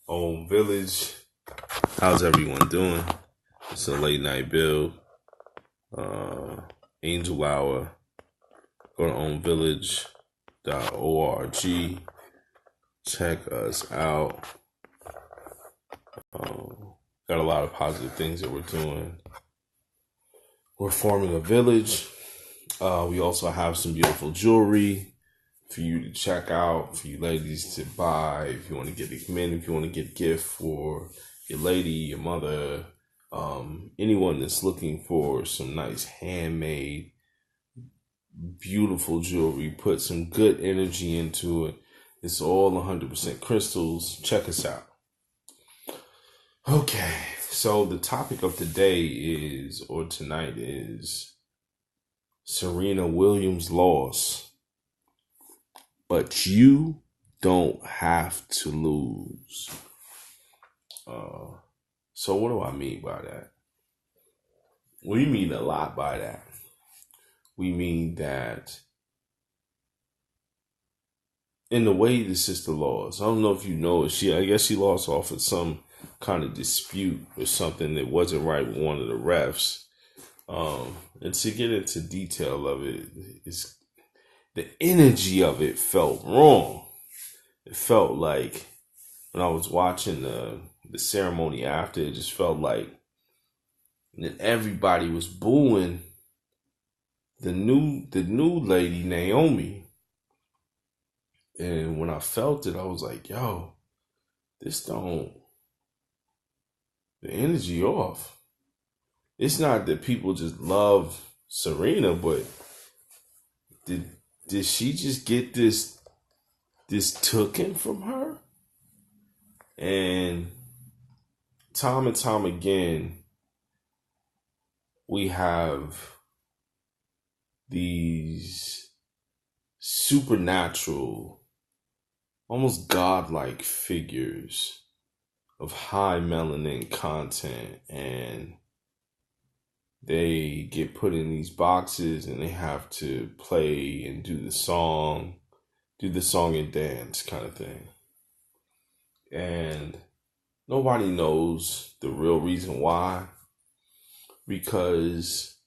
Own Village. How's everyone doing? It's a late night build. Angel Hour. Go to ownvillage.org. Check us out. Got a lot of positive things that we're doing. We're forming a village. We also have some beautiful jewelry for you to check out, for you ladies to buy. If you want to get a men, if you want to get a gift for your lady, your mother, anyone that's looking for some nice handmade, beautiful jewelry, put some good energy into it. It's all 100% crystals. Check us out. Okay, so the topic of today tonight is Serena Williams loss, but you don't have to lose. So what do I mean by that? We mean a lot by that. We mean that in the way the sister lost, I don't know if you know it, I guess she lost off of some kind of dispute or something that wasn't right with one of the refs. And to get into detail of it, the energy of it felt wrong. It felt like when I was watching the ceremony after, it just felt like that everybody was booing the new lady, Naomi. And when I felt it, I was like, yo, the energy off. It's not that people just love Serena, but did she just get this taken from her? And time again, we have these supernatural, almost godlike figures of high melanin content, and they get put in these boxes and they have to play and do the song and dance kind of thing. And nobody knows the real reason why, because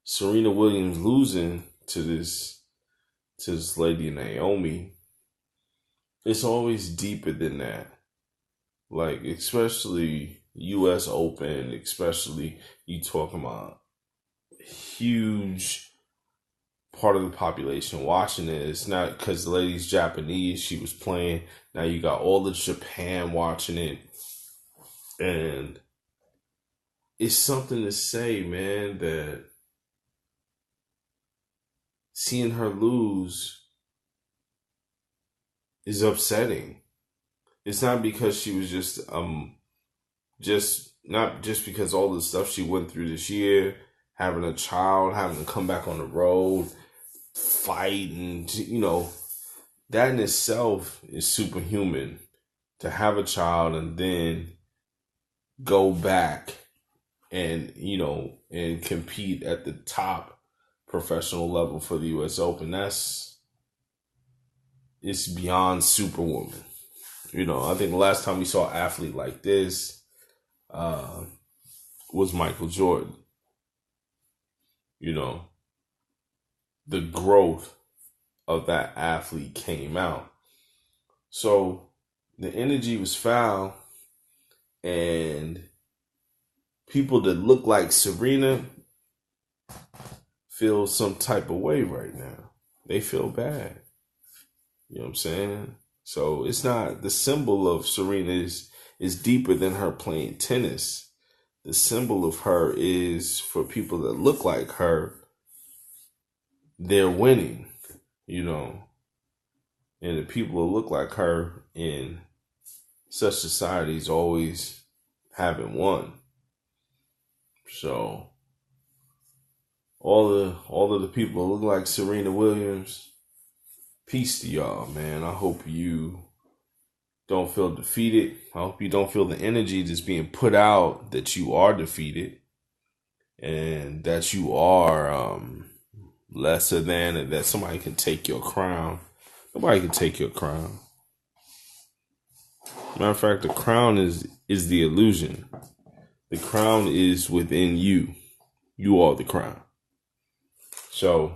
Serena Williams losing to this lady Naomi, it's always deeper than that. Like, especially US Open, especially you talking about huge part of the population watching it. It's not because the lady's Japanese, she was playing. Now you got all of Japan watching it. And it's something to say, man, that seeing her lose is upsetting. It's not because she was not just because all the stuff she went through this year, having a child, having to come back on the road, fight, and that in itself is superhuman. To have a child and then go back and and compete at the top professional level for the US Open, it's beyond superwoman. I think the last time we saw an athlete like this was Michael Jordan. The growth of that athlete came out. So the energy was foul, and people that look like Serena feel some type of way right now. They feel bad. You know what I'm saying? So it's not, the symbol of Serena is deeper than her playing tennis. The symbol of her is, for people that look like her, they're winning, and the people who look like her in such societies always haven't won. So all of the people who look like Serena Williams, peace to y'all, man. I hope you don't feel defeated. I hope you don't feel the energy that's being put out that you are defeated and that you are lesser than, and that somebody can take your crown. Nobody can take your crown. Matter of fact, the crown is the illusion. The crown is within you. You are the crown. So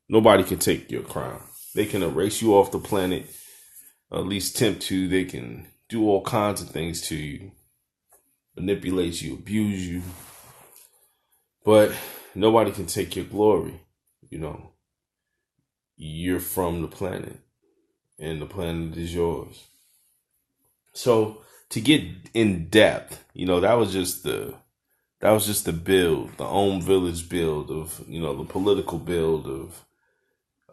nobody can take your crown. They can erase you off the planet, or at least attempt to. They can do all kinds of things to you, manipulate you, abuse you. But nobody can take your glory. You know, you're from the planet, and the planet is yours. So to get in depth, that was just the build, the Ohm Village build of, the political build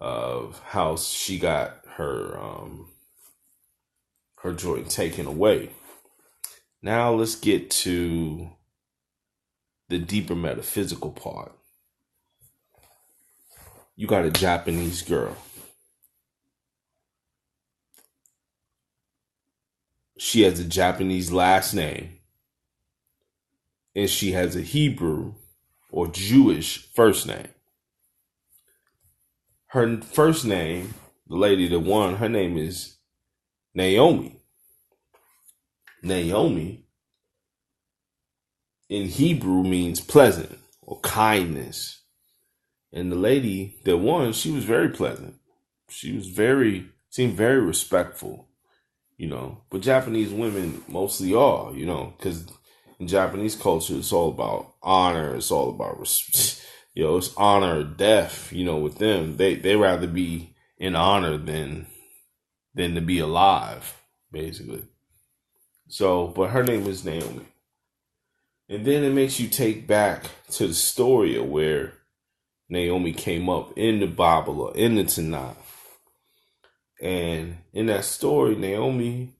of how she got her joint taken away. Now let's get to the deeper metaphysical part. You got a Japanese girl. She has a Japanese last name, and she has a Hebrew or Jewish first name. Her first name, the lady that won, her name is Naomi. Naomi in Hebrew means pleasant or kindness. And the lady that won, she was very pleasant. She was seemed very respectful, But Japanese women mostly are, because in Japanese culture, it's all about honor. It's all about, it's honor or death, with them. They rather be in honor than to be alive, basically. So, but her name is Naomi. And then it makes you take back to the story of where Naomi came up in the Bible or in the Tanakh. And in that story, Naomi,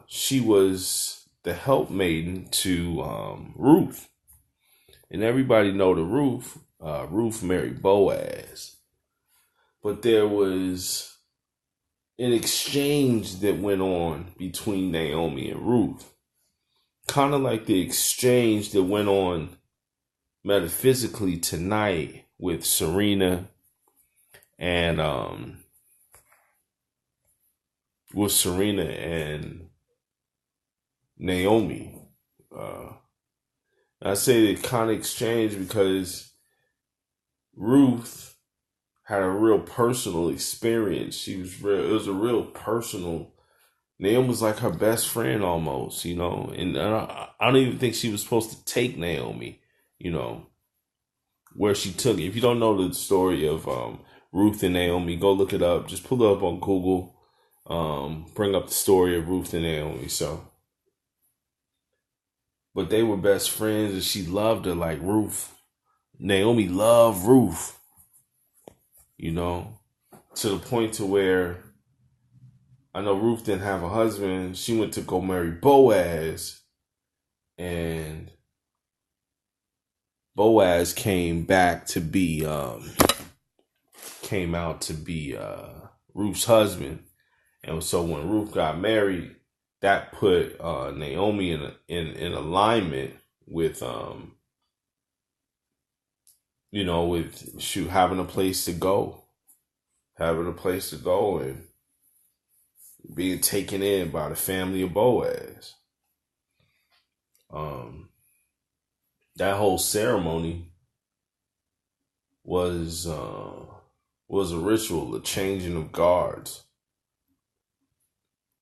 she was the helpmaiden to Ruth. And everybody know the Ruth married Boaz. But there was an exchange that went on between Naomi and Ruth. Kind of like the exchange that went on metaphysically tonight with Serena and Naomi. I say the kind of exchange because Ruth had a real personal experience. It was a real personal. Naomi was like her best friend almost, and I don't even think she was supposed to take Naomi, where she took it. If you don't know the story of Ruth and Naomi, go look it up. Just pull it up on Google. Bring up the story of Ruth and Naomi. But they were best friends, and she loved her like Ruth. Naomi loved Ruth, to the point to where I know Ruth didn't have a husband. She went to go marry Boaz, and Boaz came out to be Ruth's husband. And so when Ruth got married, that put Naomi in alignment with with having a place to go, and being taken in by the family of Boaz. That whole ceremony was a ritual, a changing of guards.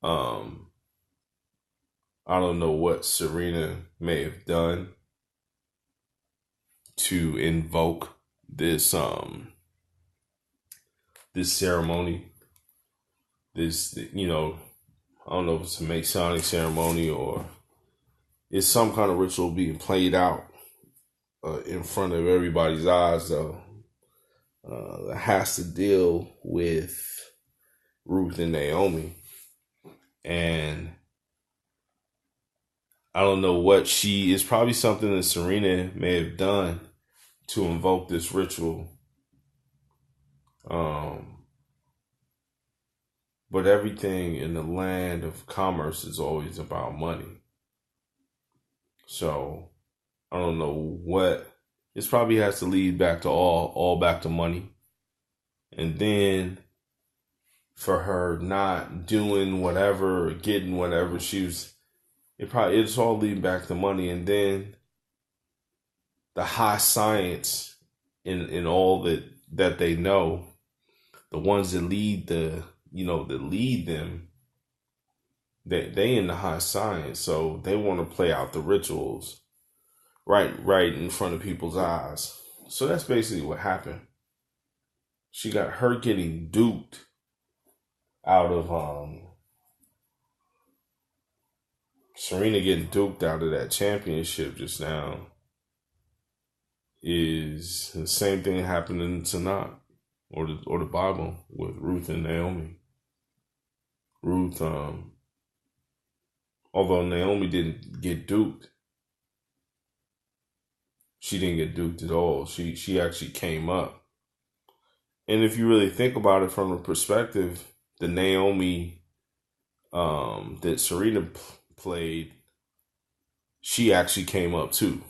I don't know what Serena may have done to invoke this ceremony. This, I don't know if it's a Masonic ceremony or it's some kind of ritual being played out in front of everybody's eyes, though. That has to deal with Ruth and Naomi. And I don't know what it's probably something that Serena may have done to invoke this ritual. But everything in the land of commerce is always about money. So I don't know what. This probably has to lead back to all back to money. And then for her not doing whatever or getting whatever she was. It's all leading back to money, and then the high science in all that they know, the ones that lead that lead them, they in the high science, so they want to play out the rituals right in front of people's eyes. So that's basically what happened. She got her getting duped out of Serena getting duped out of that championship just now is the same thing happening tonight or the Bible with Ruth and Naomi. Ruth, although Naomi didn't get duped, she didn't get duped at all. She actually came up. And if you really think about it from a perspective, the Naomi that Serena played, she actually came up too.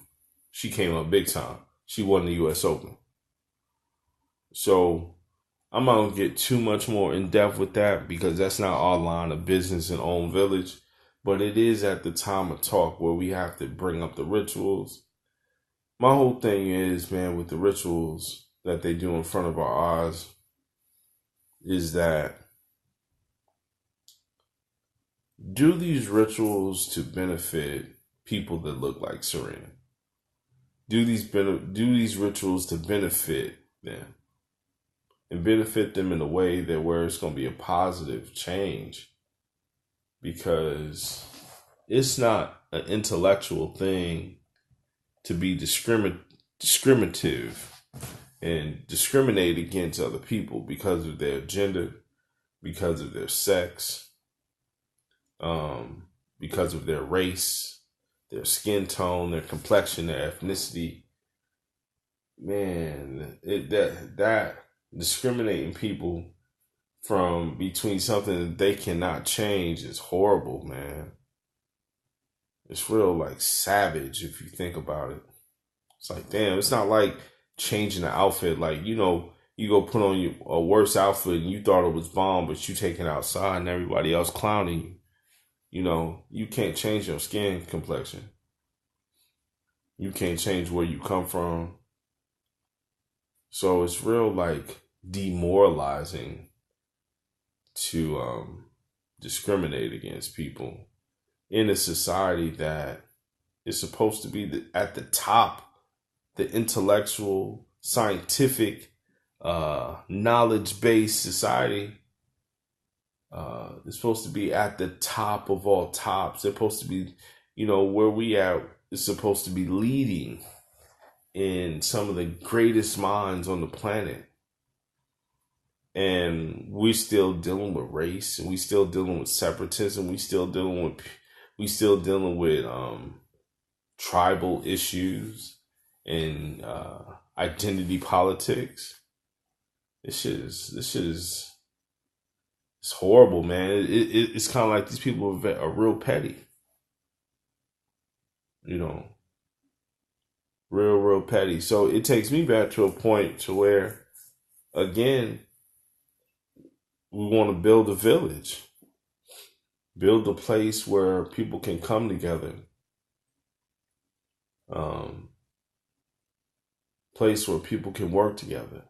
She came up big time. She won the U.S. Open. So I'm not going to get too much more in depth with that because that's not our line of business in Own Village. But it is at the time of talk where we have to bring up the rituals. My whole thing is, man, with the rituals that they do in front of our eyes is that do these rituals to benefit people that look like Serena. Do these rituals to benefit them and benefit them in a way that where it's going to be a positive change, because it's not an intellectual thing to be discriminative and discriminate against other people because of their gender, because of their sex, because of their race, their skin tone, their complexion, their ethnicity. Man, that discriminating people from between something that they cannot change is horrible, man. It's real like savage if you think about it. It's like, damn, it's not like changing the outfit. Like, you go put on a worse outfit and you thought it was bomb, but you take it outside and everybody else clowning you. You can't change your skin complexion. You can't change where you come from. So it's real like demoralizing to discriminate against people in a society that is supposed to be at the top, the intellectual, scientific, knowledge-based society. It's supposed to be at the top of all tops. They're supposed to be, where we at is supposed to be leading in some of the greatest minds on the planet. And we're still dealing with race, and we still dealing with separatism. We still dealing with tribal issues and identity politics. This shit is it's horrible, man. It's kind of like these people are real petty, real petty. So it takes me back to a point to where, again, we want to build a village, build a place where people can come together, place where people can work together,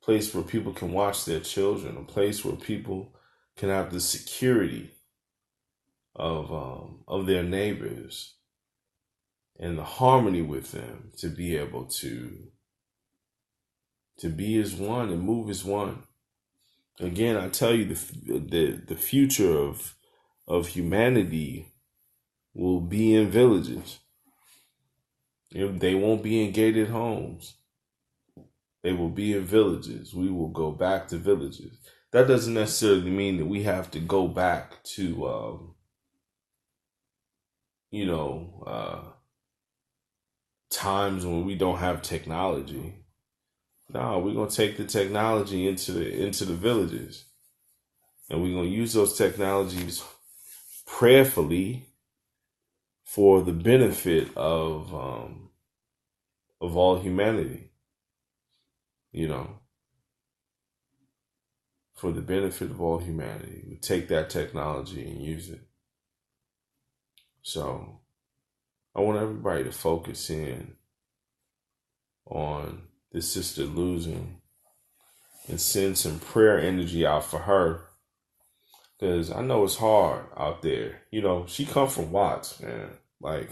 place where people can watch their children, a place where people can have the security of their neighbors and the harmony with them to be able to be as one and move as one. Again, I tell you, the future of humanity will be in villages. They won't be in gated homes. They will be in villages. We will go back to villages. That doesn't necessarily mean that we have to go back to, times when we don't have technology. No, we're gonna take the technology into the villages, and we're gonna use those technologies prayerfully for the benefit of all humanity. for the benefit of all humanity. We take that technology and use it. So I want everybody to focus in on this sister losing and send some prayer energy out for her. Because I know it's hard out there. You know, she come from Watts, man. Like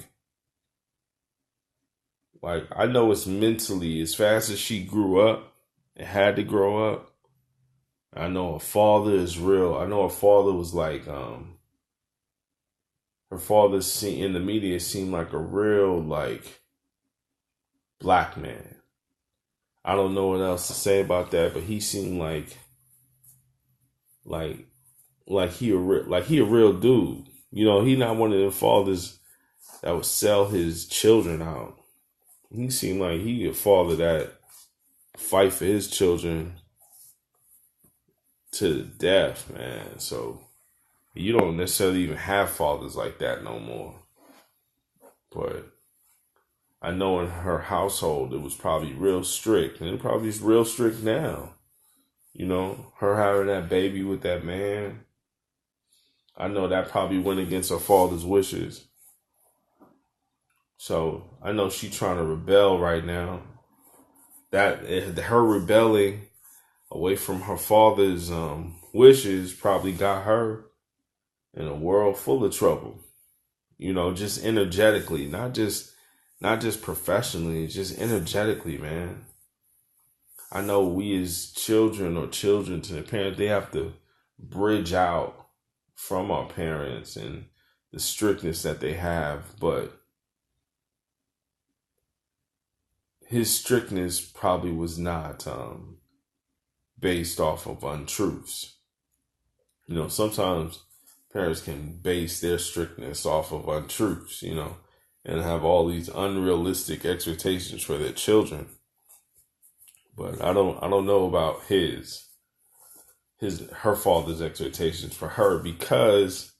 I know it's mentally, as fast as she grew up and had to grow up. I know her father is real. I know her father was like, her father in the media seemed like a real, like, black man. I don't know what else to say about that, but he seemed like he a real dude. You know, he not one of them fathers that would sell his children out. He seemed like he a father that fight for his children to the death, man. So you don't necessarily even have fathers like that no more. But I know in her household it was probably real strict, and it probably is real strict now. You know, her having that baby with that man, I know that probably went against her father's wishes. So I know she's trying to rebel right now. That her rebelling away from her father's wishes probably got her in a world full of trouble. You know, just energetically, not just professionally, just energetically, man. I know we as children or children to the parents, they have to bridge out from our parents and the strictness that they have, but his strictness probably was not based off of untruths. You know, sometimes parents can base their strictness off of untruths, you know, and have all these unrealistic expectations for their children. But I don't know about her father's expectations for her, because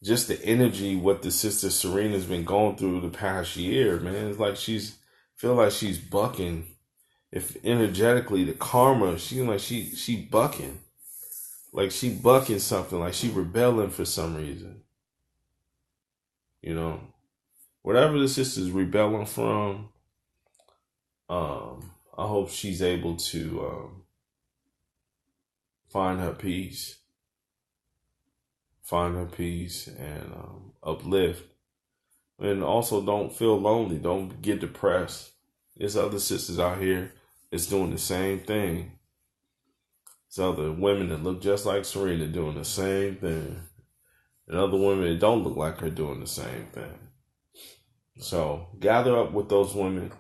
just the energy what the sister Serena's been going through the past year, man, it's like feel like she's bucking. If energetically the karma, she bucking. Like she bucking something, like she rebelling for some reason. You know, whatever the sister's rebelling from, I hope she's able to find her peace and uplift. And also don't feel lonely. Don't get depressed. There's other sisters out here that's doing the same thing. There's other women that look just like Serena doing the same thing. And other women that don't look like her doing the same thing. So gather up with those women.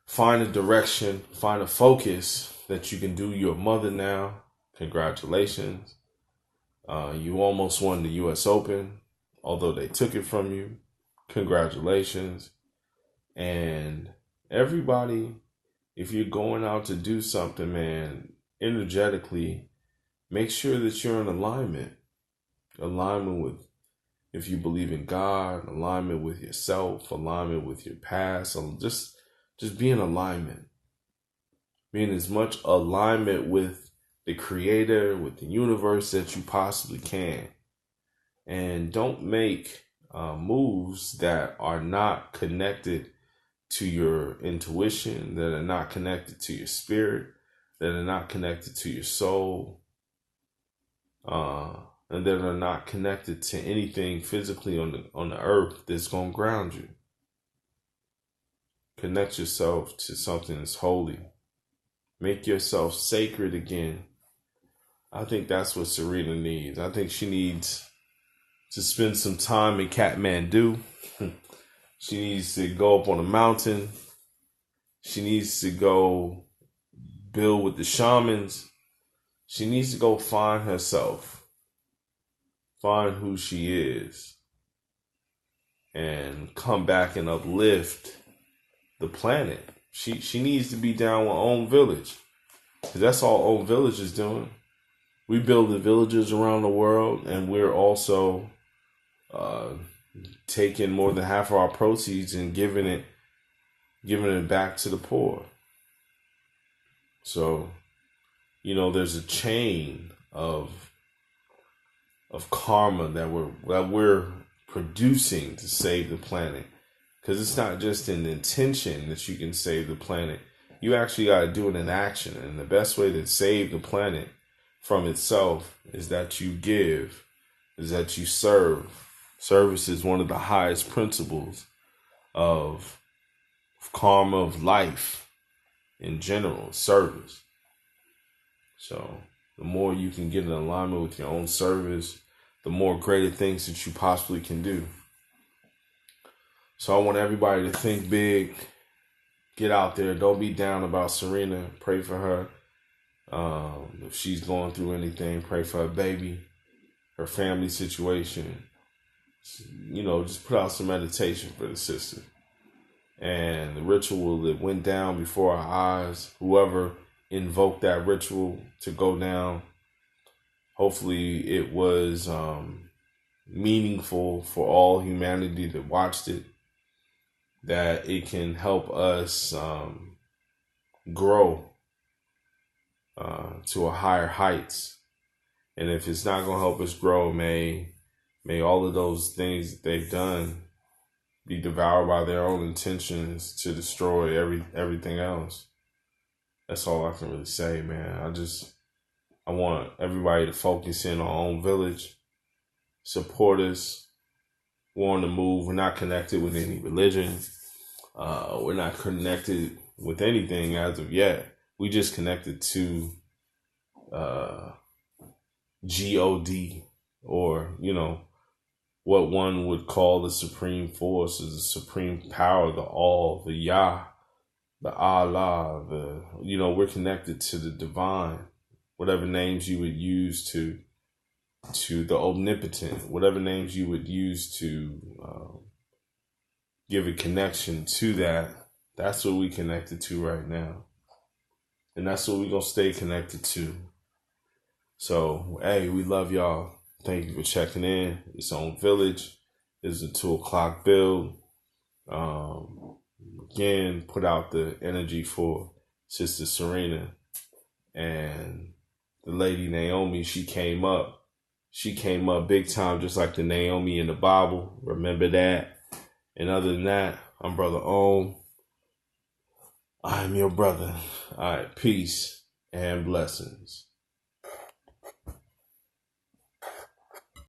Find a direction. Find a focus that you can do. You're a mother now. Congratulations. You almost won the U.S. Open, although they took it from you. Congratulations. And everybody, if you're going out to do something, man, energetically, make sure that you're in alignment. Alignment with, if you believe in God, alignment with yourself, alignment with your past, just be in alignment. Be in as much alignment with the Creator, with the universe that you possibly can. And don't make moves that are not connected to your intuition, that are not connected to your spirit, that are not connected to your soul, and that are not connected to anything physically on the earth that's going to ground you. Connect yourself to something that's holy. Make yourself sacred again. I think that's what Serena needs. I think she needs to spend some time in Kathmandu. She needs to go up on a mountain. She needs to go build with the shamans. She needs to go find herself. Find who she is. And come back and uplift the planet. She needs to be down with Own Village. Because that's all Own Village is doing. We build the villages around the world, and we're also taking more than half of our proceeds and giving it back to the poor. So, there's a chain of karma that we're producing to save the planet. Because it's not just an intention that you can save the planet. You actually got to do it in action. And the best way to save the planet from itself is that you give, is that you serve. Service is one of the highest principles of karma, of life in general, service. So the more you can get in alignment with your own service, the more greater things that you possibly can do. So I want everybody to think big, get out there. Don't be down about Serena. Pray for her. If she's going through anything, pray for her baby, her family situation. Just put out some meditation for the sister. And the ritual that went down before our eyes, whoever invoked that ritual to go down, hopefully it was meaningful for all humanity that watched it, that it can help us grow to a higher heights. And if it's not going to help us grow, may all of those things that they've done be devoured by their own intentions to destroy everything else. That's all I can really say, man. I want everybody to focus in on our own village, support us. We're on the move. We're not connected with any religion. We're not connected with anything as of yet. We just connected to God, or, what one would call the supreme force, is the supreme power, the all, the Yah, the Allah, we're connected to the divine, whatever names you would use to the omnipotent, whatever names you would use to give a connection to that. That's what we connected to right now. And that's what we're going to stay connected to. So, hey, we love y'all. Thank you for checking in. It's on Village. It's a 2:00 build. Again, put out the energy for Sister Serena. And the lady Naomi, she came up. She came up big time, just like the Naomi in the Bible. Remember that. And other than that, I'm Brother Om. I am your brother. All right, peace and blessings.